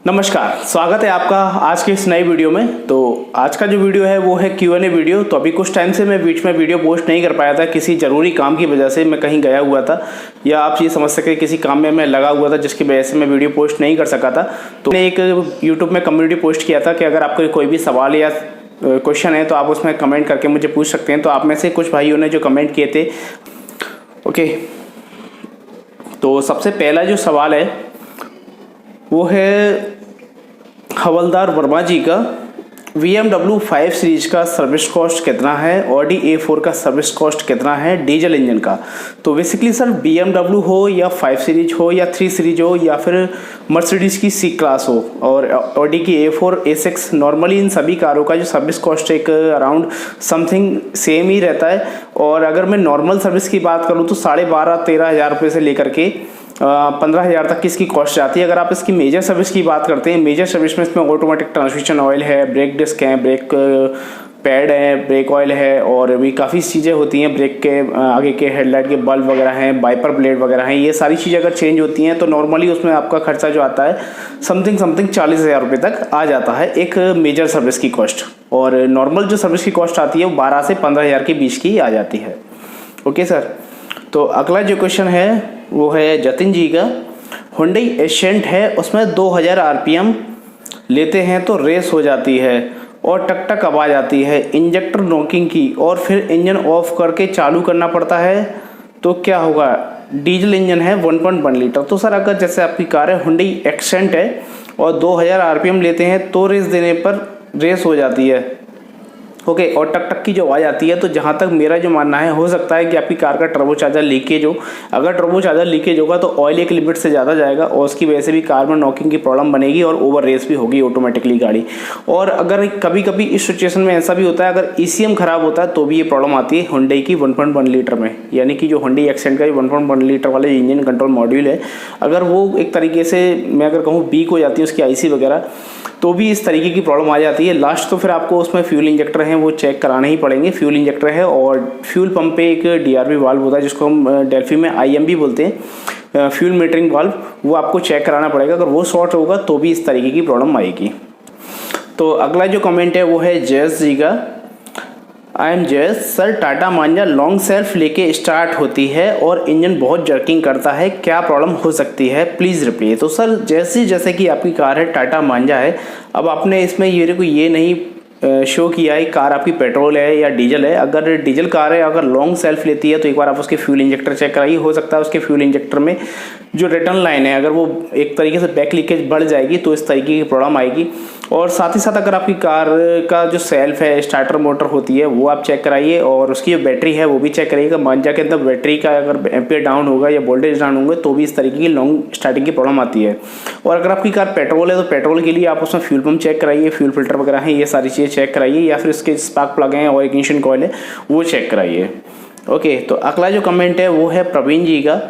नमस्कार, स्वागत है आपका आज के इस नई वीडियो में। तो आज का जो वीडियो है वो है Q&A वीडियो। तो अभी कुछ टाइम से मैं बीच में वीडियो पोस्ट नहीं कर पाया था, किसी ज़रूरी काम की वजह से मैं कहीं गया हुआ था, या आप ये समझ सकते किसी काम में मैं लगा हुआ था जिसकी वजह से मैं वीडियो पोस्ट नहीं कर सका था। तो मैंने एक यूट्यूब में कम्युनिटी पोस्ट किया था कि अगर आपको कोई भी सवाल या क्वेश्चन है तो आप उसमें कमेंट करके मुझे पूछ सकते हैं। तो आप में से कुछ भाइयों ने जो कमेंट किए थे, ओके, तो सबसे पहला जो सवाल है वो है हवलदार वर्मा जी का। BMW 5 सीरीज का सर्विस कॉस्ट कितना है, Audi A4 का सर्विस कॉस्ट कितना है डीजल इंजन का। तो बेसिकली सर BMW हो या 5 सीरीज हो या 3 सीरीज हो या फिर मर्सिडीज़ की C क्लास हो और Audi की A4 A6, नॉर्मली इन सभी कारों का जो सर्विस कॉस्ट एक अराउंड समथिंग सेम ही रहता है। और अगर मैं नॉर्मल सर्विस की बात करूँ तो 12,500-13 हज़ार रुपये से लेकर के 15,000 तक की इसकी कॉस्ट जाती है। अगर आप इसकी मेजर सर्विस की बात करते हैं, मेजर सर्विस में इसमें ऑटोमेटिक ट्रांसमिशन ऑयल है, ब्रेक डिस्क है, ब्रेक पैड है, ब्रेक ऑयल है, और भी काफ़ी चीज़ें होती हैं। ब्रेक के आगे के हेडलाइट के बल्ब वगैरह हैं, वाइपर ब्लेड वगैरह हैं, ये सारी चीज़ें अगर चेंज होती हैं तो नॉर्मली उसमें आपका खर्चा जो आता है समथिंग 40,000 रुपये तक आ जाता है एक मेजर सर्विस की कॉस्ट। और नॉर्मल जो सर्विस की कॉस्ट आती है वो 12 से 15,000 के बीच की आ जाती है। ओके सर, तो अगला जो क्वेश्चन है वो है जतिन जी का। हुंडई एसेंट है, उसमें 2000 RPM लेते हैं तो रेस हो जाती है और टक टक आवाज़ आती है इंजेक्टर नॉकिंग की, और फिर इंजन ऑफ करके चालू करना पड़ता है, तो क्या होगा। डीजल इंजन है 1.1 लीटर। तो सर अगर जैसे आपकी कार है हुंडई एक्सेंट है और 2000 RPM लेते हैं तो रेस देने पर रेस हो जाती है, ओके, और टक टक की जो आवाज़ आती है, तो जहाँ तक मेरा जो मानना है, हो सकता है कि आपकी कार का टर्बो चार्जर लीकेज हो। अगर टर्बो चार्जर लीकेज होगा तो ऑयल एक लिमिट से ज़्यादा जाएगा और उसकी वजह से भी कार में नॉकिंग की प्रॉब्लम बनेगी और ओवर रेस भी होगी ऑटोमेटिकली गाड़ी। और अगर कभी कभी इस सिचुएशन में ऐसा भी होता है, अगर ECM ख़राब होता है तो भी ये प्रॉब्लम आती है हुंडई की 1.1 लीटर में। यानी कि जो हुंडई एक्सेंट का 1.1 लीटर वाले इंजन कंट्रोल मॉड्यूल है, अगर वो एक तरीके से मैं अगर कहूँ वीक हो जाती है उसकी IC वगैरह, तो भी इस तरीके की प्रॉब्लम आ जाती है। लास्ट तो फिर आपको उसमें फ्यूल इंजेक्टर हैं वो चेक कराने ही पड़ेंगे। फ्यूल इंजेक्टर है और फ्यूल पंप पे एक DRV वाल्व होता है जिसको हम डेल्फी में IMV बोलते हैं, फ्यूल मीटरिंग वाल्व, वो आपको चेक कराना पड़ेगा। अगर वो शॉर्ट होगा तो भी इस तरीके की प्रॉब्लम आएगी। तो अगला जो कमेंट है वो है जयस जी का। I am JAYS sir, Tata मांजा लॉन्ग सेल्फ लेके स्टार्ट होती है और इंजन बहुत जर्किंग करता है, क्या प्रॉब्लम हो सकती है, प्लीज़ रिप्लाई। तो सर जैसे कि आपकी कार है टाटा मांजा है, अब आपने इसमें ये नहीं शो किया है कार आपकी पेट्रोल है या डीजल है। अगर डीजल कार है, अगर लॉन्ग सेल्फ लेती है तो एक बार आप उसके फ्यूल इंजेक्टर चेक कराइए। हो सकता है उसके फ्यूल इंजेक्टर में जो रिटर्न लाइन है, अगर वो एक तरीके से बैक लीकेज बढ़ जाएगी तो इस तरीके की प्रॉब्लम आएगी। और साथ ही साथ अगर आपकी कार का जो सेल्फ है, स्टार्टर मोटर होती है, वो आप चेक कराइए, और उसकी जो बैटरी है वो भी चेक कराइएगा। मांजा के अंदर बैटरी का अगर एम्पियर डाउन होगा या वोल्टेज डाउन होंगे तो भी इस तरीके की लॉन्ग स्टार्टिंग की प्रॉब्लम आती है। और अगर आपकी कार पेट्रोल है तो पेट्रोल के लिए आप उसमें फ्यूल पम्प चेक कराइए, फ्यूल फिल्टर वगैरह हैं, ये सारी चीज़ें चेक कराइए, या फिर इसके स्पार्क प्लग हैं और इग्निशन कॉइल है वो चेक कराइए। ओके, तो अगला जो कमेंट है वो है प्रवीण जी का।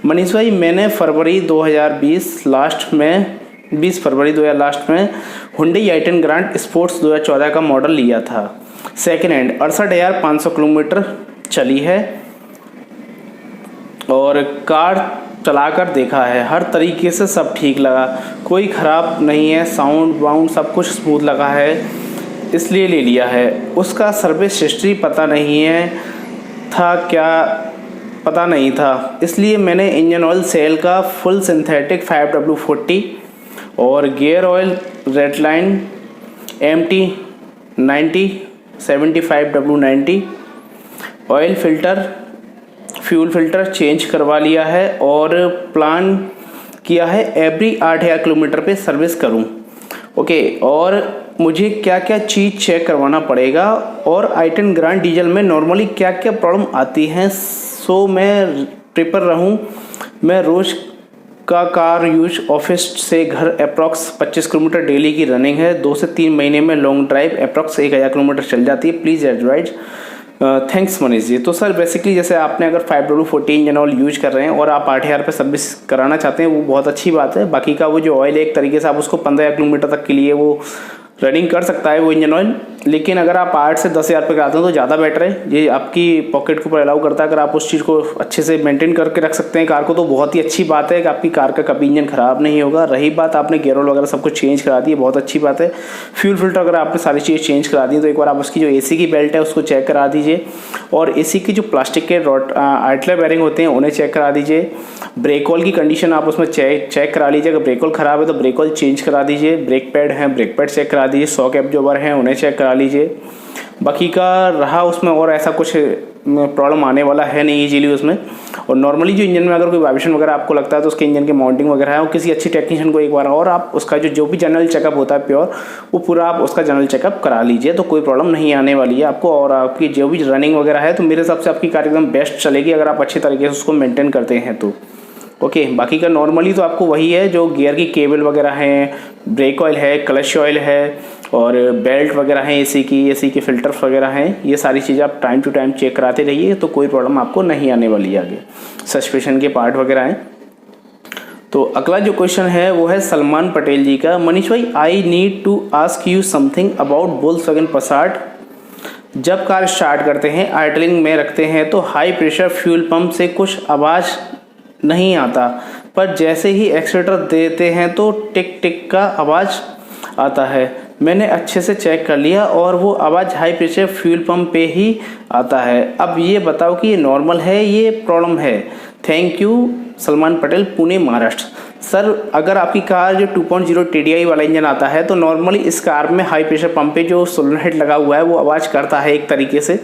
मनीष भाई, मैंने 20 फरवरी 2020 लास्ट में हुंडई i10 ग्रांड स्पोर्ट्स 2014 का मॉडल लिया था, सेकेंड हैंड, 68,500 किलोमीटर चली है और कार चलाकर देखा है, हर तरीके से सब ठीक लगा, कोई ख़राब नहीं है, साउंड वाउंड सब कुछ स्मूथ लगा है, इसलिए ले लिया है। उसका सर्विस हिस्ट्री पता नहीं था, इसलिए मैंने इंजन ऑयल सेल का फुल सिंथेटिक 5W40 और gear oil red line MT90 75W90 oil filter fuel filter change करवा लिया है और प्लान किया है एवरी 8,000 किलोमीटर पे सर्विस करूं। ओके, और मुझे क्या क्या चीज़ चेक करवाना पड़ेगा और i10 ग्रांड डीजल में नॉर्मली क्या क्या प्रॉब्लम आती हैं। सो मैं ट्रिपर रहूँ, मैं रोज़ का कार यूज, ऑफिस से घर अप्रॉक्स 25 किलोमीटर डेली की रनिंग है, 2 से 3 महीने में लॉन्ग ड्राइव अप्रॉक्स 1,000 किलोमीटर चल जाती है, please advise. Thanks Manish ji. तो सर बेसिकली जैसे आपने अगर 5W40 इंजन ऑयल यूज कर रहे हैं और आप 8,000 पे सर्विस कराना चाहते हैं, वो बहुत अच्छी बात है। बाकी का वो जो ऑयल है एक तरीके से आप उसको 15,000 किलोमीटर तक के लिए वो रनिंग कर सकता है वो इंजन ऑयल। लेकिन अगर आप 8 से 10 हज़ार रुपये कराते हैं तो ज़्यादा बेटर है। ये आपकी पॉकेट के ऊपर अलाउ करता है। अगर आप उस चीज़ को अच्छे से मेंटेन करके रख सकते हैं कार को, तो बहुत ही अच्छी बात है कि आपकी कार का कभी इंजन ख़राब नहीं होगा। रही बात आपने गेयर ऑयल वगैरह सब कुछ चेंज करा दी है, बहुत अच्छी बात है। फ्यूल फिल्टर अगर आपने सारी चीज़ चेंज करा दी तो एक बार आप उसकी जो AC की बेल्ट है उसको चेक करा दीजिए, और AC की जो प्लास्टिक के आउटलेट बेरिंग होते हैं उन्हें चेक करा दीजिए। ब्रेक ऑयल की कंडीशन आप उसमें चेक करा लीजिए। अगर ब्रेक ऑयल ख़राब है तो ब्रेक ऑयल चेंज करा दीजिए। ब्रेक पैड हैं, ब्रेक पैड चेक करा दीजिए। शॉक एब्जॉर्बर हैं, उन्हें चेक करा लीजिए। बाकी का रहा उसमें और ऐसा कुछ प्रॉब्लम आने वाला है नहीं इजीली उसमें। और नॉर्मली जो इंजन में अगर कोई वाइब्रेशन वगैरह आपको लगता है तो उसके इंजन के माउंटिंग वगैरह है, वो किसी अच्छी टेक्नीशियन को एक बार और आप उसका जो भी जनरल चेकअप होता है प्योर, वो पूरा आप उसका जनरल चेकअप करा लीजिए, तो कोई प्रॉब्लम नहीं आने वाली है आपको। और आपकी जो भी रनिंग वगैरह है तो मेरे हिसाब से आपकी कार एकदम बेस्ट चलेगी अगर आप अच्छे तरीके से उसको मेंटेन करते हैं तो। ओके, बाकी का नॉर्मली तो आपको वही है जो गियर की केबल वगैरह हैं, ब्रेक ऑयल है, क्लच ऑयल है, और बेल्ट वगैरह हैं, AC के फ़िल्टर्स वगैरह हैं, ये सारी चीज़ें आप टाइम टू टाइम चेक कराते रहिए तो कोई प्रॉब्लम आपको नहीं आने वाली है आगे। सस्पेंशन के पार्ट वगैरह हैं। तो अगला जो क्वेश्चन है वो है सलमान पटेल जी का। मनीष भाई, I need to ask you something about Volkswagen Passat. जब कार स्टार्ट करते हैं, आइडलिंग में रखते हैं तो हाई प्रेशर फ्यूल पंप से कुछ आवाज़ नहीं आता, पर जैसे ही एक्सीलेटर देते हैं तो टिक टिक का आवाज़ आता है। मैंने अच्छे से चेक कर लिया और वो आवाज़ हाई प्रेशर फ्यूल पंप पे ही आता है। अब ये बताओ कि ये नॉर्मल है, ये प्रॉब्लम है? Thank you, Salman Patel, Pune, Maharashtra. Sir, अगर आपकी कार जो 2.0 TDI वाला इंजन आता है तो नॉर्मली इस कार में हाई प्रेशर पंप पे जो सोलेनोइड लगा हुआ है वो आवाज़ करता है एक तरीके से,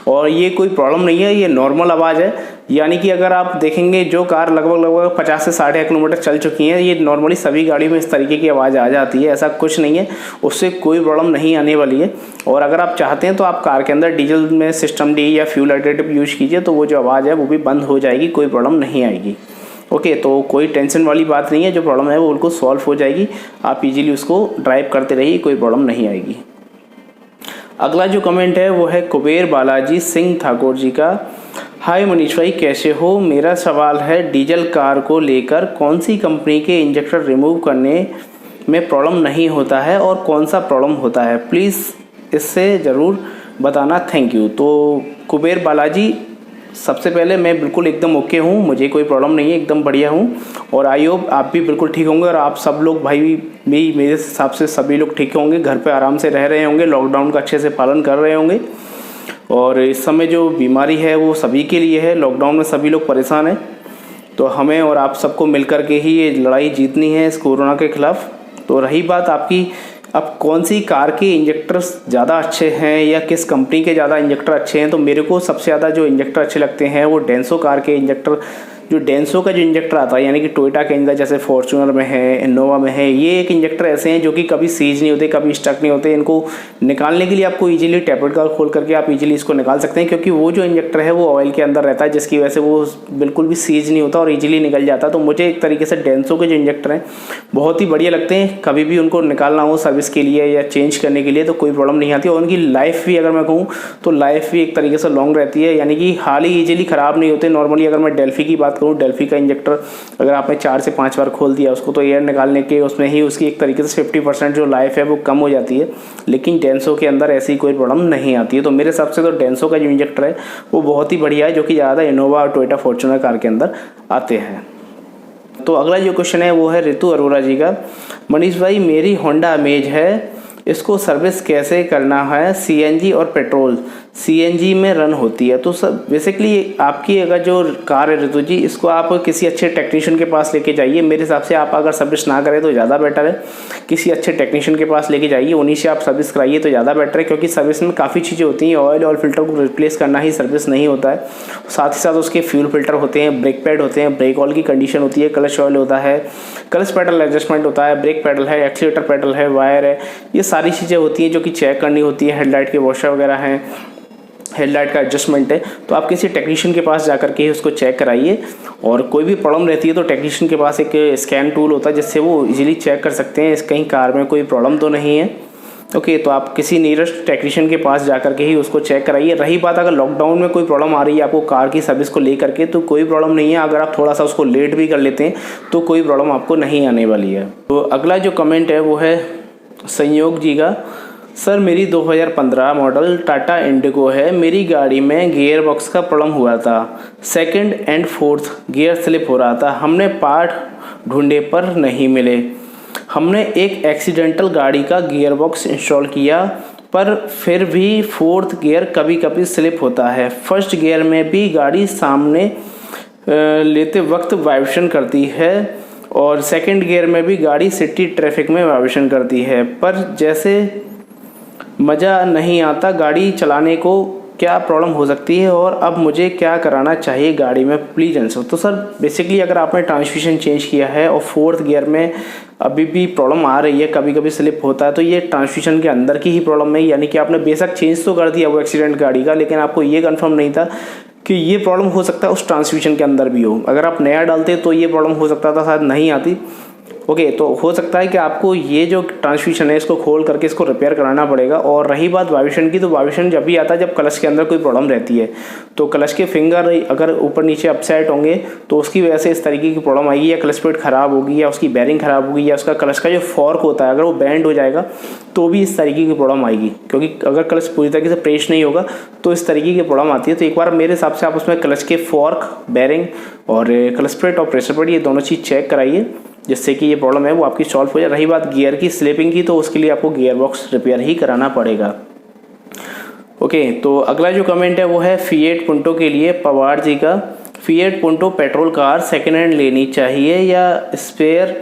और ये कोई प्रॉब्लम नहीं है, ये नॉर्मल आवाज़ है। यानी कि अगर आप देखेंगे जो कार लगभग 50 से 60 किलोमीटर चल चुकी हैं, ये नॉर्मली सभी गाड़ियों में इस तरीके की आवाज़ आ जाती है, ऐसा कुछ नहीं है, उससे कोई प्रॉब्लम नहीं आने वाली है। और अगर आप चाहते हैं तो आप कार के अंदर डीजल में सिस्टम D या फ्यूल एडिटिव यूज कीजिए, तो वो जो आवाज़ है वो भी बंद हो जाएगी, कोई प्रॉब्लम नहीं आएगी। ओके, तो कोई टेंशन वाली बात नहीं है, जो प्रॉब्लम है वो बिल्कुल सॉल्व हो जाएगी। आप इजीली उसको ड्राइव करते रहिए, कोई प्रॉब्लम नहीं आएगी। अगला जो कमेंट है वो है कुबेर बालाजी सिंह ठाकुर जी का। हाय मनीष भाई, कैसे हो? मेरा सवाल है डीजल कार को लेकर, कौन सी कंपनी के इंजेक्टर रिमूव करने में प्रॉब्लम नहीं होता है और कौन सा प्रॉब्लम होता है? प्लीज़ इससे ज़रूर बताना, थैंक यू। तो कुबेर बालाजी, सबसे पहले मैं बिल्कुल एकदम ओके हूँ, मुझे कोई प्रॉब्लम नहीं है, एकदम बढ़िया हूँ। और आई होप आप भी बिल्कुल ठीक होंगे, और आप सब लोग भाई भी मेरे हिसाब से सभी लोग ठीक होंगे, घर पे आराम से रह रहे होंगे, लॉकडाउन का अच्छे से पालन कर रहे होंगे। और इस समय जो बीमारी है वो सभी के लिए है, लॉकडाउन में सभी लोग परेशान हैं, तो हमें और आप सबको मिल कर के ही ये लड़ाई जीतनी है इस कोरोना के ख़िलाफ़। तो रही बात आपकी, अब कौन सी कार के इंजेक्टर्स ज़्यादा अच्छे हैं या किस कंपनी के ज़्यादा इंजेक्टर अच्छे हैं, तो मेरे को सबसे ज़्यादा जो इंजेक्टर अच्छे लगते हैं वो डेंसो कार के इंजेक्टर, जो डेंसो का जो इंजेक्टर आता है, यानी कि टोयोटा के अंदर जैसे फॉर्च्यूनर में है, इनोवा में है, ये एक इंजेक्टर ऐसे हैं जो कि कभी सीज नहीं होते, कभी स्टक नहीं होते। इनको निकालने के लिए आपको इजीली टैबलेट का खोल करके आप इजीली इसको निकाल सकते हैं, क्योंकि वो जो इंजेक्टर है वो ऑयल के अंदर रहता है, जिसकी वजह से वो बिल्कुल भी सीज नहीं होता और ईजिली निकल जाता है। तो मुझे एक तरीके से डेंसो के जो इंजेक्टर हैं बहुत ही बढ़िया लगते हैं। कभी भी उनको निकालना हो सर्विस के लिए या चेंज करने के लिए तो कोई प्रॉब्लम नहीं आती, और उनकी लाइफ भी अगर मैं कहूँ तो लाइफ भी एक तरीके से लॉन्ग रहती है, यानी कि हाल ही ईजिली ख़राब नहीं होते। नॉर्मली अगर मैं डेल्फी की बात करूँ, डेल्फी का इंजेक्टर अगर आपने 4 से 5 बार खोल दिया उसको, तो एयर निकालने के उसमें ही उसकी एक तरीके से 50% जो लाइफ है वो कम हो जाती है, लेकिन डेंसो के अंदर ऐसी कोई प्रॉब्लम नहीं आती है। तो मेरे हिसाब से तो डेंसो का जो इंजेक्टर है वो बहुत ही बढ़िया है, जो कि ज़्यादा इनोवा और टोयोटा फॉर्च्यूनर कार के अंदर आते हैं। तो अगला जो क्वेश्चन है वो है ऋतु अरोरा जी का। मनीष भाई, मेरी होंडा अमेज है, इसको सर्विस कैसे करना है? CNG और पेट्रोल, CNG में रन होती है। तो सब बेसिकली आपकी अगर जो कार है ऋतु जी, इसको आप किसी अच्छे टेक्नीशियन के पास लेके जाइए। मेरे हिसाब से आप अगर सर्विस ना करें तो ज़्यादा बेटर है, किसी अच्छे टेक्नीशियन के पास लेके जाइए, उन्हीं से आप सर्विस कराइए तो ज़्यादा बेटर है, क्योंकि सर्विस में काफ़ी चीज़ें होती हैं। ऑयल फिल्टर को रिप्लेस करना ही सर्विस नहीं होता है, साथ ही साथ उसके फ्यूल फिल्टर होते हैं, ब्रेक पैड होते हैं, ब्रेक ऑयल की कंडीशन होती है, क्लच ऑयल होता है, क्लच पेडल एडजस्टमेंट होता है, ब्रेक पेडल है, एक्सीलेटर पेडल है, वायर है, ये सारी चीज़ें होती हैं जो कि चेक करनी होती है। हेडलाइट के वॉशर वगैरह हैं, हेडलाइट का एडजस्टमेंट है, तो आप किसी टेक्नीशियन के पास जाकर के उसको चेक कराइए। और कोई भी प्रॉब्लम रहती है तो टेक्नीशियन के पास एक स्कैन टूल होता है जिससे वो इजीली चेक कर सकते हैं कहीं कार में कोई प्रॉब्लम तो नहीं है। ओके, तो आप किसी नियरेस्ट टेक्नीशियन के पास जाकर के ही उसको चेक कराइए। रही बात अगर लॉकडाउन में कोई प्रॉब्लम आ रही है आपको कार की सर्विस को ले करके, तो कोई प्रॉब्लम नहीं है, अगर आप थोड़ा सा उसको लेट भी कर लेते हैं तो कोई प्रॉब्लम आपको नहीं आने वाली है। तो अगला जो कमेंट है वो है संयोग जी का। सर मेरी 2015 मॉडल टाटा इंडिगो है। मेरी गाड़ी में गियर बॉक्स का प्रॉब्लम हुआ था। Second and fourth gear slip हो रहा था। हमने पार्ट ढूंढे पर नहीं मिले। हमने एक एक्सीडेंटल गाड़ी का गियर बॉक्स इंस्टॉल किया पर फिर भी फोर्थ गियर कभी कभी स्लिप होता है। फर्स्ट गियर में भी गाड़ी सामने लेते वक्त वाइब्रेशन करती है और सेकंड गियर में भी गाड़ी सिटी ट्रैफिक में वाइब्रेशन करती है, पर जैसे मज़ा नहीं आता गाड़ी चलाने को। क्या प्रॉब्लम हो सकती है और अब मुझे क्या कराना चाहिए गाड़ी में, प्लीज़ आंसर। तो सर बेसिकली अगर आपने ट्रांसमिशन चेंज किया है और फोर्थ गियर में अभी भी प्रॉब्लम आ रही है, कभी कभी स्लिप होता है, तो ये ट्रांसमिशन के अंदर की ही प्रॉब्लम है। यानी कि आपने बेशक चेंज तो कर दिया वो एक्सीडेंट गाड़ी का, लेकिन आपको ये कंफर्म नहीं था कि ये प्रॉब्लम हो सकता है उस ट्रांसमिशन के अंदर भी हो। अगर आप नया डालते तो ये प्रॉब्लम हो सकता था, शायद नहीं आती। ओके, तो हो सकता है कि आपको ये जो ट्रांसमिशन है इसको खोल करके इसको रिपेयर कराना पड़ेगा। और रही बात वाइब्रेशन की, तो वाइब्रेशन जब भी आता है जब क्लच के अंदर कोई प्रॉब्लम रहती है, तो क्लच के फिंगर अगर ऊपर नीचे अपसेट होंगे तो उसकी वजह से इस तरीके की प्रॉब्लम आएगी, या क्लच प्लेट ख़राब होगी, या उसकी बेरिंग ख़राब होगी, या उसका क्लच का जो फॉर्क होता है अगर वो बैंड हो जाएगा तो भी इस तरीके की प्रॉब्लम आएगी। क्योंकि अगर क्लच पूरी तरीके से प्रेस नहीं होगा तो इस तरीके की प्रॉब्लम आती है। तो एक बार मेरे हिसाब से आप उसमें क्लच के फॉर्क, बेरिंग और क्लच प्लेट और प्रेशर प्लेट ये दोनों चीज़ चेक कराइए, जिससे कि ये प्रॉब्लम है वो आपकी सॉल्व हो जाए। रही बात गियर की स्लिपिंग की, तो उसके लिए आपको गियर बॉक्स रिपेयर ही कराना पड़ेगा। ओके, तो अगला जो कमेंट है वो है फिएट पुंटो के लिए पवार जी का। Fiat Punto petrol car second hand लेनी चाहिए या स्पेयर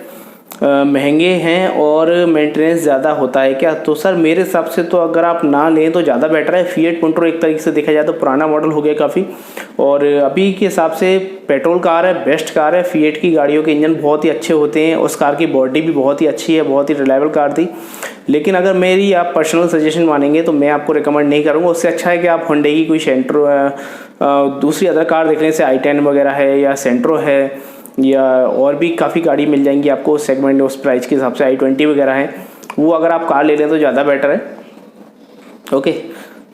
महंगे हैं और मेंटेनेंस ज़्यादा होता है क्या? तो सर मेरे हिसाब से तो अगर आप ना लें तो ज़्यादा बेटर है। फिएट पुंटो एक तरीके से देखा जाए तो पुराना मॉडल हो गया काफ़ी, और अभी के हिसाब से पेट्रोल कार है, बेस्ट कार है। फिएट की गाड़ियों के इंजन बहुत ही अच्छे होते हैं, उस कार की बॉडी भी बहुत ही अच्छी है, बहुत ही रिलायबल कार थी। लेकिन अगर मेरी आप पर्सनल सजेशन मानेंगे तो मैं आपको रिकमेंड नहीं करूँगा। उससे अच्छा है कि आप होंडा की कोई सेंट्रो दूसरी अदर कार देख लें, जैसे i10 वगैरह है या सेंट्रो है, या और भी काफ़ी गाड़ी मिल जाएंगी आपको उस सेगमेंट में, उस प्राइस के हिसाब से i20 वगैरह है, वो अगर आप कार ले लें तो ज़्यादा बेटर है। ओके,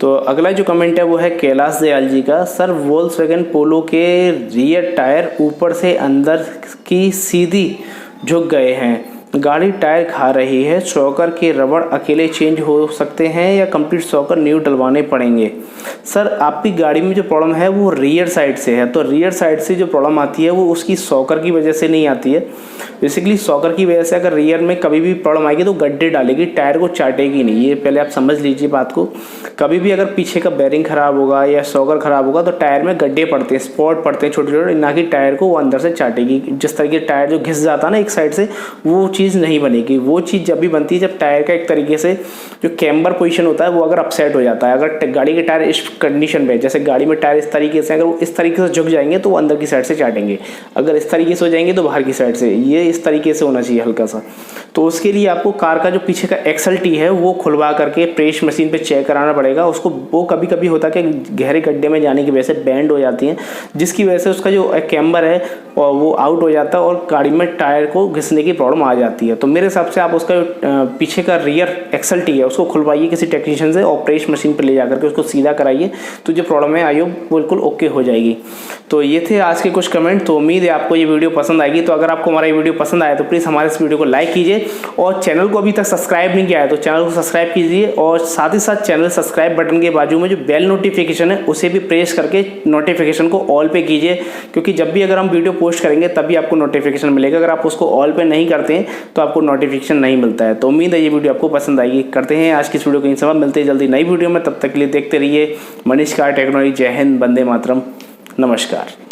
तो अगला जो कमेंट है वो है कैलाश दयाल जी का। सर वोल्क्सवैगन पोलो के रियर टायर ऊपर से अंदर की सीधी झुक गए हैं, गाड़ी टायर खा रही है, शॉकर के रबड़ अकेले चेंज हो सकते हैं या कंप्लीट शॉकर न्यू डलवाने पड़ेंगे? सर आपकी गाड़ी में जो प्रॉब्लम है वो रियर साइड से है, तो रियर साइड से जो प्रॉब्लम आती है वो उसकी शॉकर की वजह से नहीं आती है। बेसिकली शॉकर की वजह से अगर रियर में कभी भी प्रॉब्लम आएगी तो गड्ढे डालेगी, टायर को चाटेगी नहीं। ये पहले आप समझ लीजिए बात को। कभी भी अगर पीछे का बेरिंग ख़राब होगा या शॉकर ख़राब होगा तो टायर में गड्ढे पड़ते हैं, स्पॉट पड़ते हैं छोटे छोटे, ना कि टायर को वो अंदर से चाटेगी। जिस तरीके टायर जो घिस जाता है ना एक साइड से, वो चीज़ नहीं बनेगी। वो चीज़ जब भी बनती है जब टायर का एक तरीके से जो कैम्बर पोजीशन होता है वो अगर अपसेट हो जाता है। अगर गाड़ी के टायर इस कंडीशन में, जैसे गाड़ी में टायर इस तरीके से, अगर वो इस तरीके से झुक जाएंगे तो वो अंदर की साइड से चाटेंगे, अगर इस तरीके से हो जाएंगे तो बाहर की साइड से। ये इस तरीके से होना चाहिए हल्का सा। तो उसके लिए आपको कार का जो पीछे का एक्सल टी है वो खुलवा करके प्रेस मशीन पे चेक कराना पड़ेगा उसको। वो कभी कभी होता है कि गहरे गड्ढे में जाने की वजह से बैंड हो जाती हैं, जिसकी वजह से उसका जो कैम्बर है और वो आउट हो जाता है और गाड़ी में टायर को घिसने की प्रॉब्लम आ जाती है। तो मेरे हिसाब से आप उसका पीछे का रियर एक्सल टी है उसको खुलवाइए किसी टेक्नीशियन से और प्रेस मशीन पर ले जा करके उसको सीधा कराइए, तो जो प्रॉब्लम है आई होप बिल्कुल ओके हो जाएगी। तो ये थे आज के कुछ कमेंट। तो उम्मीद है आपको ये वीडियो पसंद आएगी। तो अगर आपको हमारा ये वीडियो पसंद आया तो प्लीज़ हमारे इस वीडियो को लाइक कीजिए, और चैनल को अभी तक सब्सक्राइब नहीं किया है तो चैनल को सब्सक्राइब कीजिए, और साथ ही साथ चैनल सब्सक्राइब बटन के बाजू में जो बेल नोटिफिकेशन है उसे भी प्रेस करके नोटिफिकेशन को ऑल पे कीजिए, क्योंकि जब भी अगर हम वीडियो पोस्ट करेंगे तभी आपको नोटिफिकेशन मिलेगा। अगर आप उसको ऑल पे नहीं करते हैं तो आपको नोटिफिकेशन नहीं मिलता है। तो उम्मीद है ये वीडियो आपको पसंद आएगी। करते हैं आज की इस वीडियो को यहीं समाप्त, मिलते हैं जल्दी नई वीडियो में। तब तक के लिए देखते रहिए मनीष कार टेक्नोलॉजी। जय हिंद, वंदे मातरम, नमस्कार।